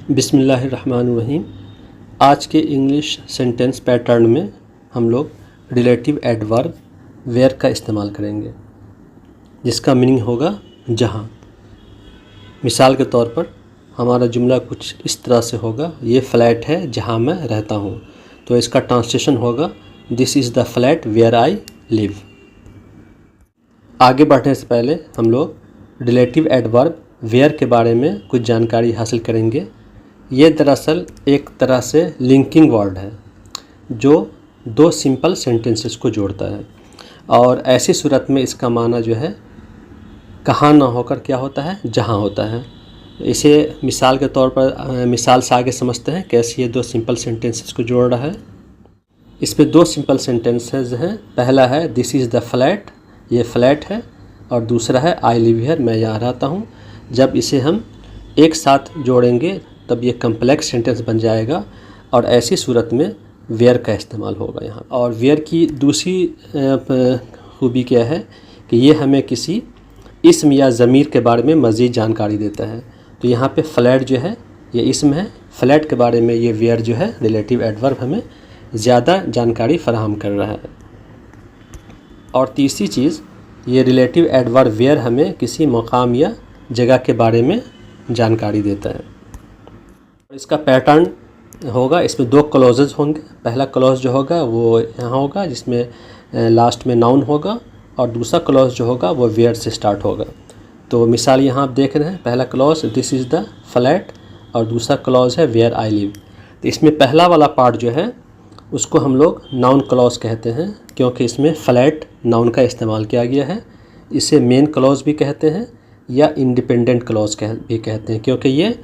बिस्मिल्लाहिर्रहमानिर्रहीम। आज के इंग्लिश सेंटेंस पैटर्न में हम लोग रिलेटिव एडवर्ब वेयर का इस्तेमाल करेंगे, जिसका मीनिंग होगा जहाँ। मिसाल के तौर पर हमारा जुमला कुछ इस तरह से होगा, ये फ्लैट है जहाँ मैं रहता हूँ। तो इसका ट्रांसलेशन होगा this is the flat where I live. आगे बढ़ने से पहले हम लोग रिलेटिव एडवर्ब वेयर के बारे में कुछ जानकारी हासिल करेंगे। ये दरअसल एक तरह से लिंकिंग वर्ड है जो दो सिंपल सेंटेंसेस को जोड़ता है, और ऐसी सूरत में इसका माना जो है कहाँ ना होकर क्या होता है, जहाँ होता है। इसे मिसाल के तौर पर मिसाल से आगे समझते हैं कैसे ये दो सिंपल सेंटेंसेस को जोड़ रहा है। इसमें दो सिंपल सेंटेंसेस हैं। पहला है दिस इज़ द फ्लैट, ये फ्लैट है, और दूसरा है आई लिव हियर, मैं यहाँ रहता हूँ। जब इसे हम एक साथ जोड़ेंगे तब ये कम्प्लेक्स सेंटेंस बन जाएगा, और ऐसी सूरत में वेयर का इस्तेमाल होगा यहाँ। और वेयर की दूसरी खूबी क्या है कि ये हमें किसी इस्म या ज़मीर के बारे में मज़ीद जानकारी देता है। तो यहाँ पे फ्लैट जो है ये इस्म है, फ्लैट के बारे में ये वेयर जो है रिलेटिव एडवर्ब हमें ज़्यादा जानकारी फराहम कर रहा है। और तीसरी चीज़, ये रिलेटिव एडवर्ब वेयर हमें किसी मकाम या जगह के बारे में जानकारी देता है। इसका पैटर्न होगा, इसमें दो क्लॉजेज होंगे। पहला क्लॉज जो होगा वो यहाँ होगा जिसमें लास्ट में नाउन होगा, और दूसरा क्लॉज जो होगा वो वेयर से स्टार्ट होगा। तो मिसाल यहाँ आप देख रहे हैं, पहला clause this is the flat, और दूसरा क्लॉज है वेयर आई लिव। तो इसमें पहला वाला पार्ट जो है उसको हम लोग नाउन क्लॉज कहते हैं, क्योंकि इसमें फ्लैट नाउन का इस्तेमाल किया गया है। इसे मेन क्लॉज भी कहते हैं या इंडिपेंडेंट क्लॉज भी कहते हैं, क्योंकि ये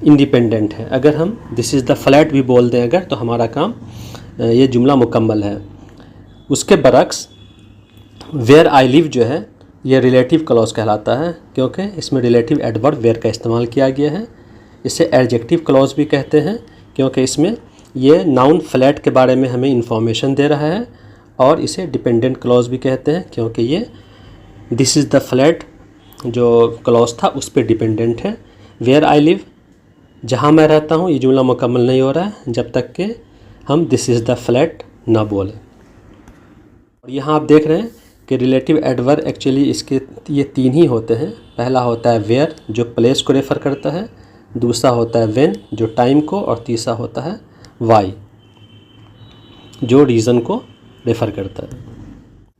इंडिपेंडेंट है। अगर हम दिस इज़ द फ्लैट भी बोल दें अगर, तो हमारा काम ये जुमला मुकम्मल है। उसके बरक्स वेयर आई लिव जो है ये रिलेटिव क्लॉज कहलाता है, क्योंकि इसमें रिलेटिव एडवर्ब वेयर का इस्तेमाल किया गया है। इसे एडजेक्टिव क्लॉज भी कहते हैं, क्योंकि इसमें ये नाउन फ्लैट के बारे में हमें इंफॉर्मेशन दे रहा है। और इसे डिपेंडेंट क्लॉज भी कहते हैं, क्योंकि ये दिस इज़ द फ्लैट जो क्लॉज था उस पर डिपेंडेंट है। वेयर आई लिव, जहाँ मैं रहता हूँ, ये जुमला मुकम्मल नहीं हो रहा है जब तक कि हम दिस इज़ द फ्लैट ना बोलें। और यहाँ आप देख रहे हैं कि रिलेटिव एडवर्ब एक्चुअली इसके ये तीन ही होते हैं। पहला होता है वेयर जो प्लेस को रेफ़र करता है, दूसरा होता है व्हेन जो टाइम को, और तीसरा होता है वाई जो रीज़न को रेफ़र करता है।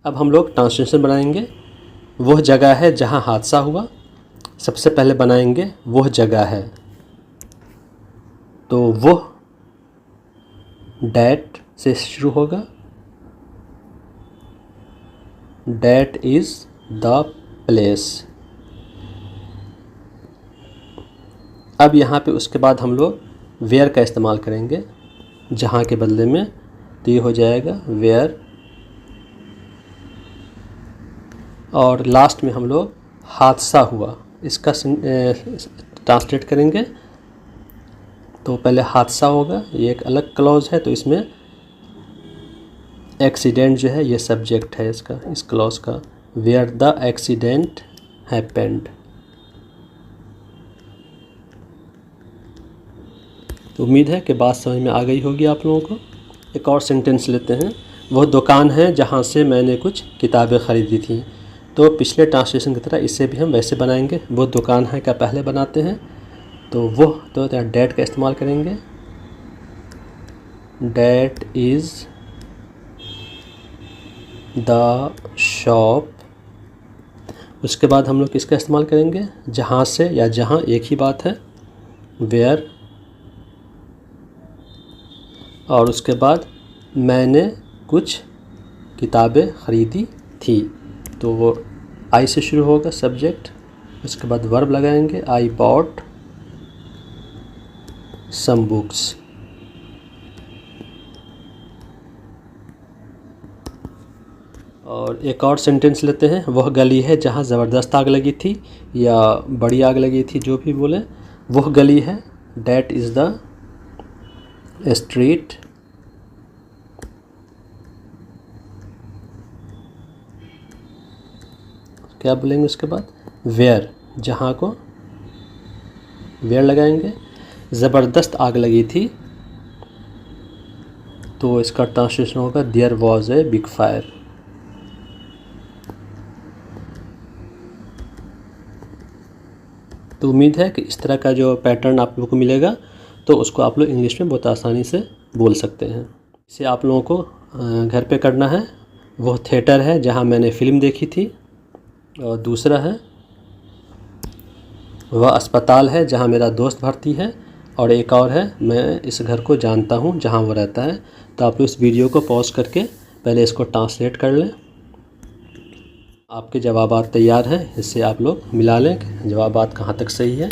अब हम लोग ट्रांसलेशन बनाएंगे। वह जगह है जहाँ हादसा हुआ। सबसे पहले बनाएंगे वह जगह है, तो वह डैट से शुरू होगा, डैट इज़ द प्लेस। अब यहाँ पे उसके बाद हम लोग वेयर का इस्तेमाल करेंगे जहाँ के बदले में, तो ये हो जाएगा वेयर। और लास्ट में हम लोग हादसा हुआ इसका ट्रांसलेट करेंगे। तो पहले हादसा होगा, ये एक अलग क्लॉज है, तो इसमें एक्सीडेंट जो है ये सब्जेक्ट है इसका, इस क्लॉज का, वेयर द एक्सीडेंट हैपेंड। तो उम्मीद है कि बात समझ में आ गई होगी आप लोगों को। एक और सेंटेंस लेते हैं। वह दुकान है जहाँ से मैंने कुछ किताबें ख़रीदी थी। तो पिछले ट्रांसलेशन की तरह इसे भी हम वैसे बनाएंगे। वो दुकान है का पहले बनाते हैं, तो वह तो डैट का इस्तेमाल करेंगे, डैट इज़ द शॉप। उसके बाद हम लोग किसका इस्तेमाल करेंगे, जहाँ से या जहाँ, एक ही बात है, वेयर। और उसके बाद मैंने कुछ किताबें ख़रीदी थी, तो वो आई से शुरू होगा सब्जेक्ट। उसके बाद वर्ब लगाएंगे, आई बॉट सम बुक्स। और एक और सेंटेंस लेते हैं। वह गली है जहाँ ज़बरदस्त आग लगी थी या बड़ी आग लगी थी, जो भी बोले, वह गली है, डैट इज़ द स्ट्रीट। क्या बोलेंगे उसके बाद, वेयर, जहाँ को वेयर लगाएंगे। ज़बरदस्त आग लगी थी, तो इसका ट्रांसलेशन होगा there was a big fire. तो उम्मीद है कि इस तरह का जो पैटर्न आप लोगों को मिलेगा तो उसको आप लोग इंग्लिश में बहुत आसानी से बोल सकते हैं। इसे आप लोगों को घर पे करना है। वो थिएटर है जहाँ मैंने फ़िल्म देखी थी, और दूसरा है वह अस्पताल है जहाँ मेरा दोस्त भर्ती है, और एक और है मैं इस घर को जानता हूँ जहाँ वो रहता है। तो आप लोग इस वीडियो को पॉज करके पहले इसको ट्रांसलेट कर लें। आपके जवाबात तैयार हैं, इससे आप लोग मिला लें जवाबात कहाँ तक सही है।